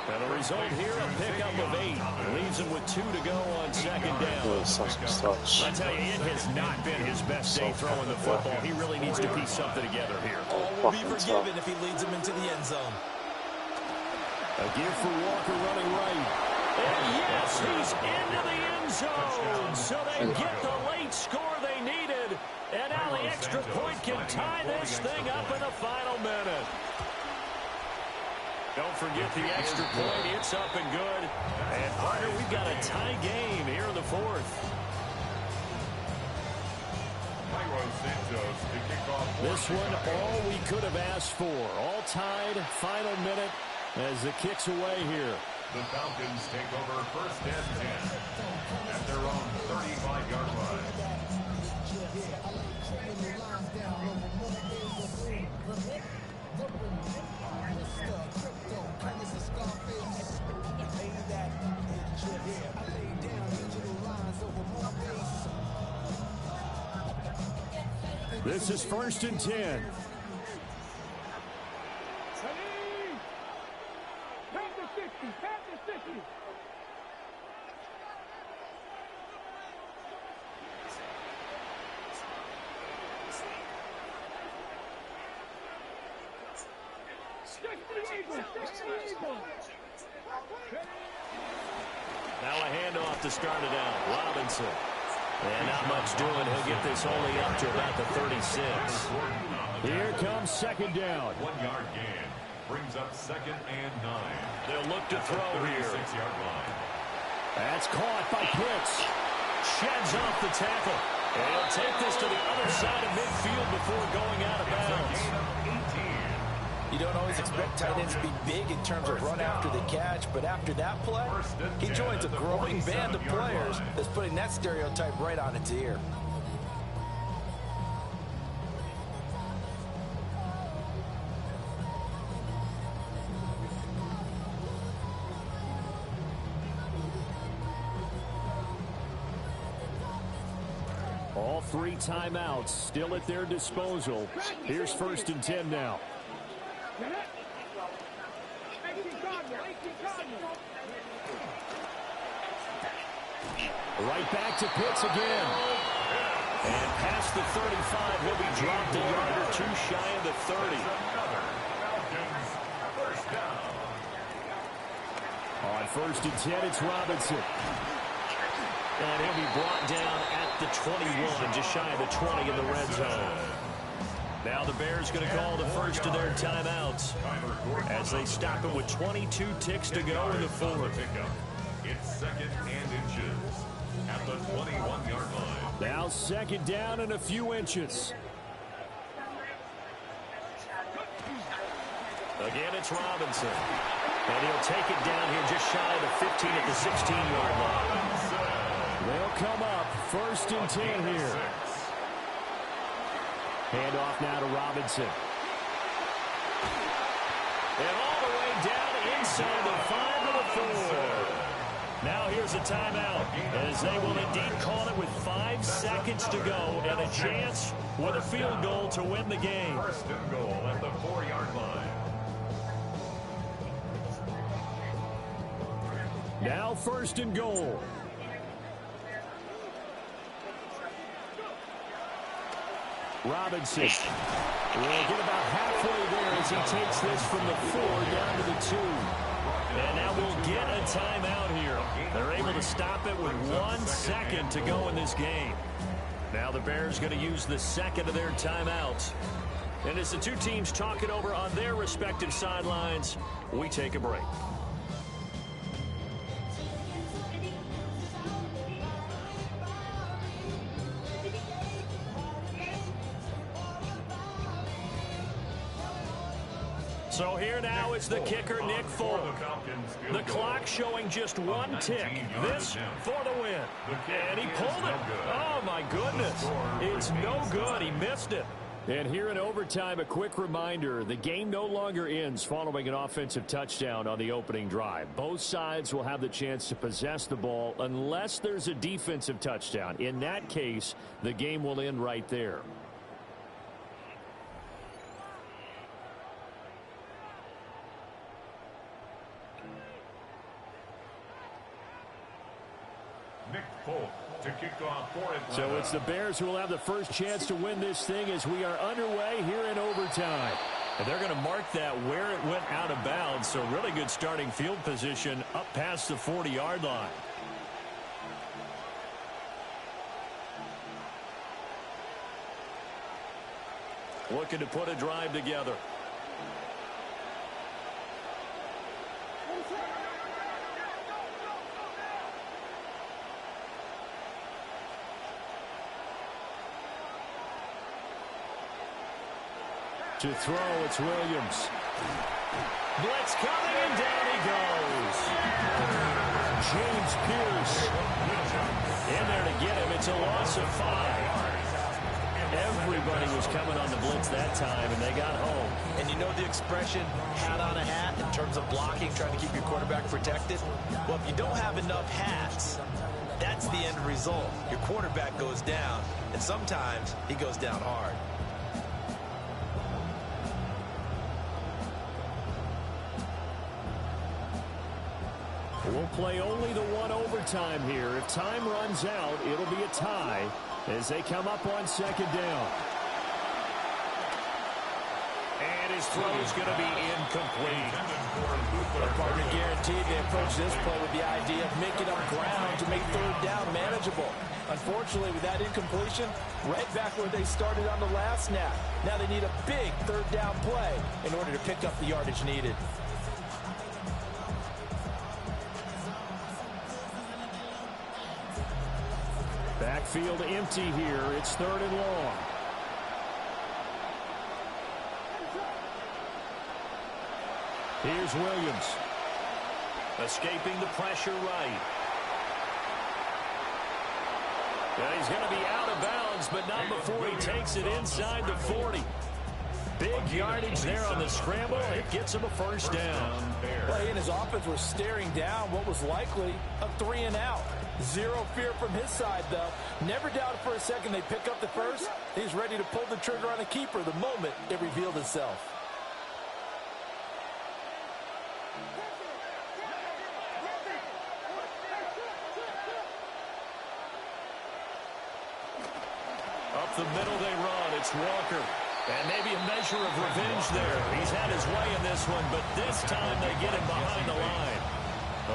And the result here, a pickup of 8. Leaves him with 2 to go on 2nd down. I tell you, it has not been his best day throwing the football. He really needs to piece something together here. All will be forgiven if he leads him into the end zone. A give for Walker running right. And yes, he's into the end zone. So they get the late score they needed. And now the extra point can tie this thing up in the final minute. Don't forget the extra point. It's up and good. And, partner, we've got a tie game here in the 4th. This one, all we could have asked for. All tied, final minute as the kick's away here. The Falcons take over 1st and 10 at their own 35-yard line. This is 1st and 10. Ready? Count to 50. Count to 50. Now a handoff to start it out. Robinson. And not much doing. He'll get this only up to about the 36. Here comes 2nd down. 1-yard gain brings up 2nd and 9. They'll look to throw here. 36-yard line. That's caught by Pitts. Sheds off the tackle. And he'll take this to the other side of midfield before going out of bounds. You don't always expect tight ends to be big in terms of run after the catch, but after that play, he joins a growing band of players that's putting that stereotype right on its ear. All 3 timeouts still at their disposal. Here's 1st and 10 now. Right back to Pitts again. And past the 35, he'll be dropped a yard or 2 shy of the 30. On 1st and 10, it's Robinson. And he'll be brought down at the 21, just shy of the 20 in the red zone. Now the Bears going to call the first of their timeouts as they stop it with 22 ticks to go in the 4th. It's 2nd and inches at the 21-yard line. Now 2nd down and a few inches. Again, it's Robinson. And he'll take it down here just shy of the 15 at the 16-yard line. They'll come up 1st and 10 here. Handoff now to Robinson. And all the way down inside the 5 of the 4. Now here's a timeout as they will indeed call it with 5 seconds to go and a chance with a field goal to win the game. 1st and goal at the 4-yard line. Now 1st and goal. Robinson will get about halfway there as he takes this from the 4 down to the 2. And now we'll get a timeout here. They're able to stop it with 1 second to go in this game. Now the Bears going to use the 2nd of their timeouts. And as the 2 teams talk it over on their respective sidelines, we take a break. So here now is the kicker, Nick Folk. The clock showing just 1 tick. This for the win. And he pulled it. Oh, my goodness. It's no good. He missed it. And here in overtime, a quick reminder, the game no longer ends following an offensive touchdown on the opening drive. Both sides will have the chance to possess the ball unless there's a defensive touchdown. In that case, the game will end right there. Nick Folk to kick off for Atlanta. So it's the Bears who will have the first chance to win this thing as we are underway here in overtime. And they're going to mark that where it went out of bounds. So really good starting field position up past the 40-yard line. Looking to put a drive together. To throw, it's Williams. Blitz coming, and down he goes. James Pierce in there to get him. It's a loss of 5. Everybody was coming on the blitz that time, and they got home. And you know the expression, hat on a hat, in terms of blocking, trying to keep your quarterback protected? Well, if you don't have enough hats, that's the end result. Your quarterback goes down, and sometimes he goes down hard. We'll play only the 1 overtime here. If time runs out, it'll be a tie as they come up on 2nd down. And his throw is going to be incomplete. The partner guaranteed they approach this play with the idea of making up ground to make 3rd down manageable. Unfortunately, with that incompletion, right back where they started on the last snap. Now they need a big 3rd down play in order to pick up the yardage needed. Backfield empty here. It's 3rd and long. Here's Williams. Escaping the pressure right. And he's going to be out of bounds, but not before he takes it inside the 40. Big yardage there on the scramble. It gets him a first down. Well, he and his offense were staring down what was likely a 3-and-out. Zero fear from his side, though. Never doubted for a second they pick up the first. He's ready to pull the trigger on a keeper the moment it revealed itself. Up the middle they run. It's Walker. And maybe a measure of revenge there. He's had his way in this one, but this time they get him behind the line.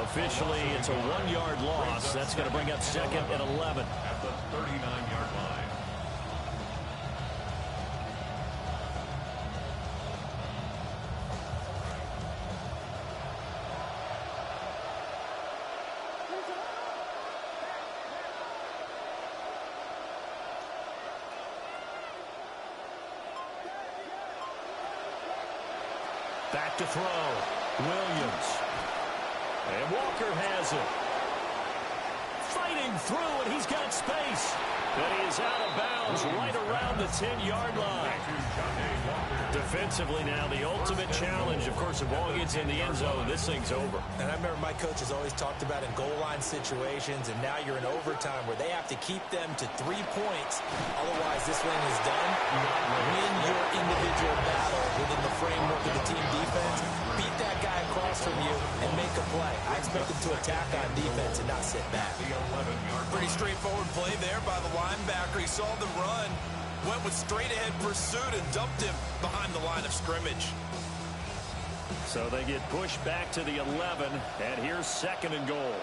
Officially, it's a 1-yard loss. That's going to bring up second and 11. At the 39-yard line. Back to throw. Williams. And Walker has it. Fighting through, and he's got space. And he is out of bounds right around the 10-yard line. Defensively now, the ultimate challenge. Of course, if ball gets in the end zone, this thing's over. And I remember my coaches always talked about in goal line situations, and now you're in overtime where they have to keep them to 3 points. Otherwise, this thing is done. Win your individual battle within the framework of the team defense. Beat that guy across from you and make a play. I expect them to attack on defense and not sit back. Pretty straightforward play there by the linebacker. He saw the run, went with straight-ahead pursuit, and dumped him behind the line of scrimmage. So they get pushed back to the 11, and here's second and goal.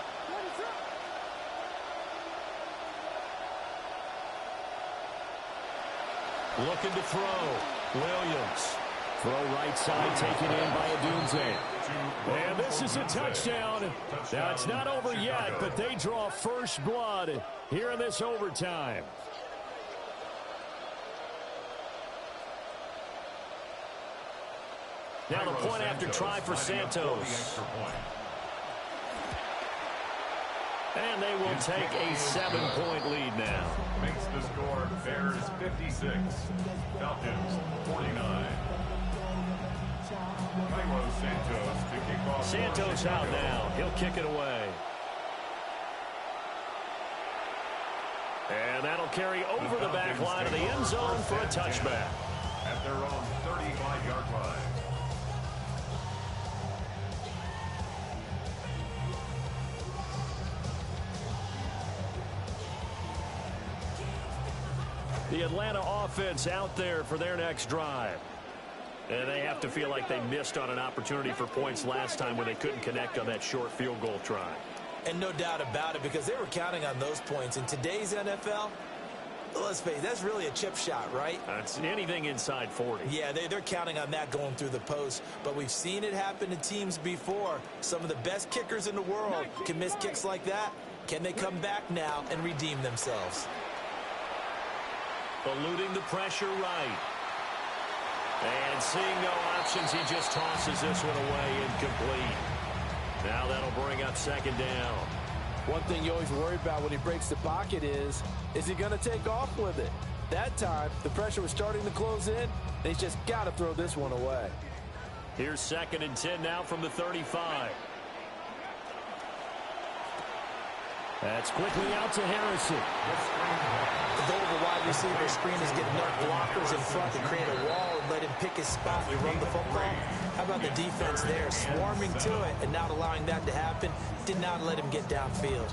Looking to throw. Williams. Throw right side taken in by Odunze. And this is a touchdown. Now, it's not over yet, but they draw first blood here in this overtime. Now the point after try for Santos. And they will take a 7-point lead now. Makes the score Bears 56, Falcons 49. Carlos Santos to kick off. Santos out now. He'll kick it away. And that'll carry over the back line of the end zone for a touchback. At their own 35-yard line. The Atlanta offense out there for their next drive. And they have to feel like they missed on an opportunity for points last time when they couldn't connect on that short field goal try. And no doubt about it, because they were counting on those points. In today's NFL, let's face it, that's really a chip shot, right? That's anything inside 40. Yeah, they're counting on that going through the post. But we've seen it happen to teams before. Some of the best kickers in the world can miss kicks like that. Can they come back now and redeem themselves? Eluding the pressure right. And seeing no options, he just tosses this one away incomplete. Now that'll bring up second down. One thing you always worry about when he breaks the pocket is he going to take off with it? That time, the pressure was starting to close in. He's just got to throw this one away. Here's second and 10 now from the 35. That's quickly out to Harrison. The goal of the wide receiver screen is get enough blockers in front to create a wall and let him pick his spot and run the football. How about the defense there, swarming to it and not allowing that to happen? Did not let him get downfield.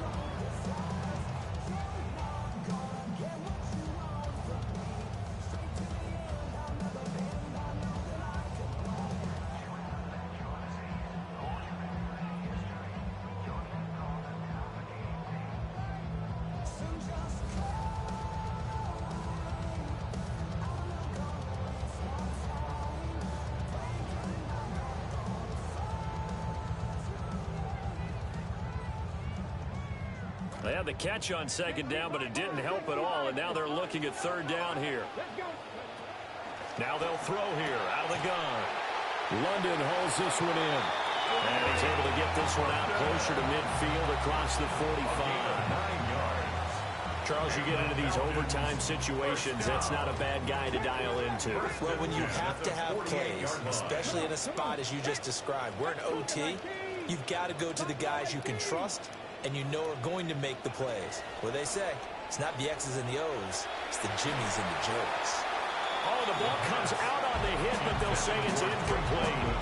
They had the catch on second down, but it didn't help at all, and now they're looking at third down here. Now they'll throw here out of the gun. London holds this one in. And he's able to get this one out closer to midfield across the 45. 9 yards. Charles, you get into these overtime situations, that's not a bad guy to dial into. Well, when you have to have plays, especially in a spot as you just described, we're in OT, you've got to go to the guys you can trust and you know are going to make the plays. What they say, it's not the X's and the O's, it's the Jimmies and the Joes. Oh, the ball comes out on the hit, but they'll say it's incomplete.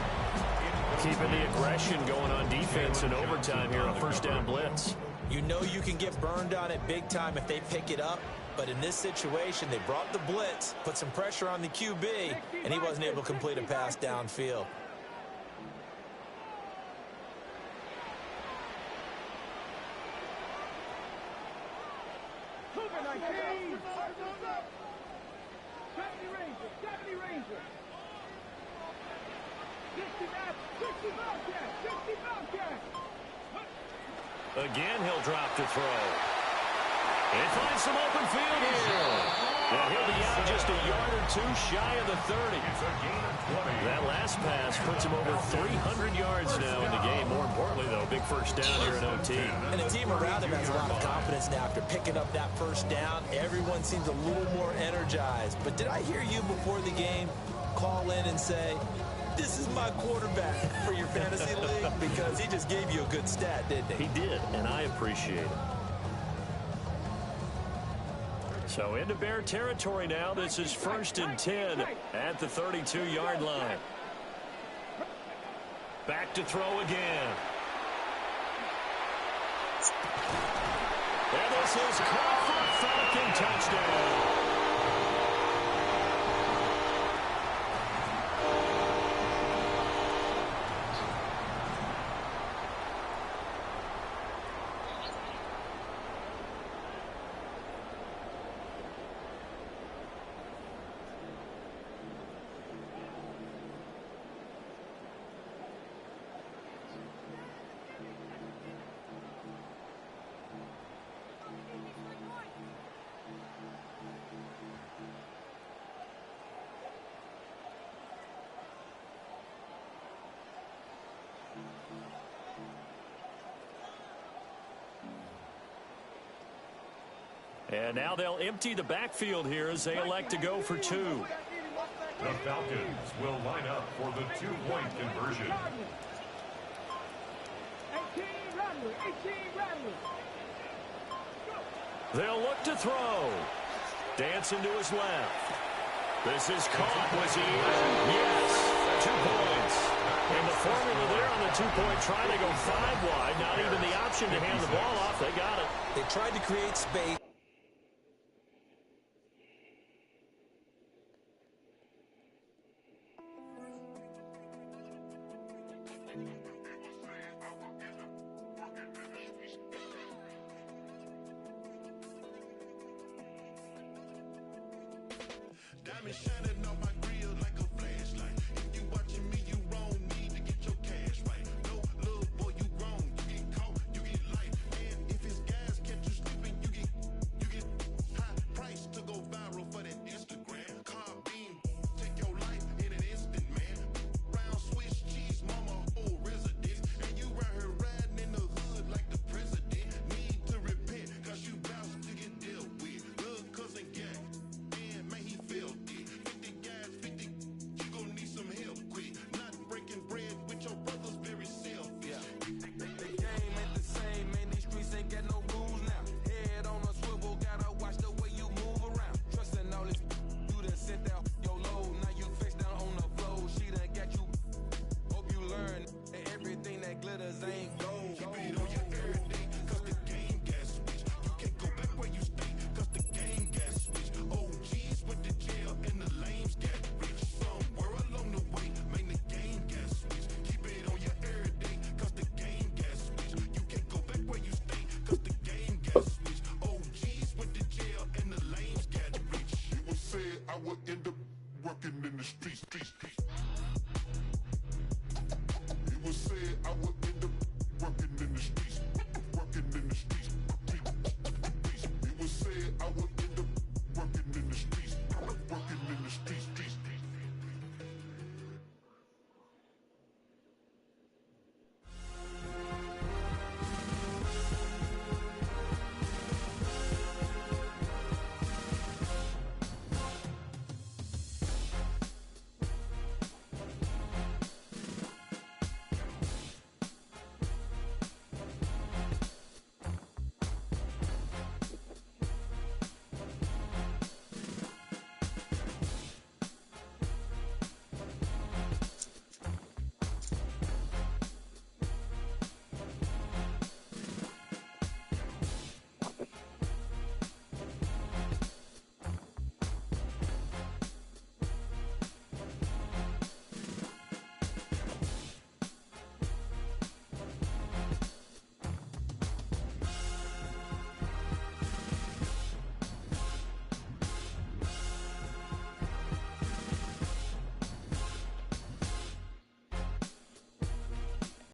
Keeping the aggression going on defense in overtime here on first down blitz. You know you can get burned on it big time if they pick it up, but in this situation, they brought the blitz, put some pressure on the QB, and he wasn't able to complete a pass downfield. Again, he'll drop to throw. And finds some open field here. And he'll be out just a yard or two shy of the 30. It's a gain of 20. That last pass puts him over 300 yards now in the game. More importantly, though, big first down here in OT. And the team around him has a lot of confidence now. After picking up that first down, everyone seems a little more energized. But did I hear you before the game call in and say, this is my quarterback for your fantasy league? Because he just gave you a good stat, didn't he? He did, and I appreciate it. So into Bear territory now. This is 1st and 10 at the 32-yard line. Back to throw again. And this is caught for a Falcon touchdown. And now they'll empty the backfield here as they elect to go for 2. The Falcons will line up for the 2-point conversion. 18 Rattler. They'll look to throw. Dancing to his left. This is caught. Was he in? Yes. 2 points. And the formula there on the 2-point try to go 5 wide. Not even the option to hand the ball off. They got it. They tried to create space. Diamond shining on my grill like a flashlight. If you watching me, you wrong. Need to get your cash right. No, little boy, you wrong. You get caught, you get life. And if it's gas, catch you slipping, you get high price to go viral for that Instagram. Car beam, take your life in an instant, man. Round Swiss cheese, mama, whole residence. And you right here riding in the hood like the president. Need to repent, cause you bout to get dealt with. Little cousin gang. Man, he felt it. 50 guys, 50, you gon' need some help quick. Not breaking bread with your brothers, very selfish. The game ain't the same, man. These streets ain't got no rules now. Head on a swivel, gotta watch the way you move around. Trusting all this, you done sent out your load. Now you face down on the floor. She done got you. Hope you learn that everything that glitters ain't gold. Keep it on your everything, cause the game got switched. You can't go back where you stay, cause the game got switched. OGs went to jail and the lames got rich. Somewhere along the way, man, the game got switched. Keep it on your everyday, cause the game got switched. You can't go back where you stay, cause the game got switched. OGs went to jail and the lames got rich. It was said I would end up working in the streets. It was said I would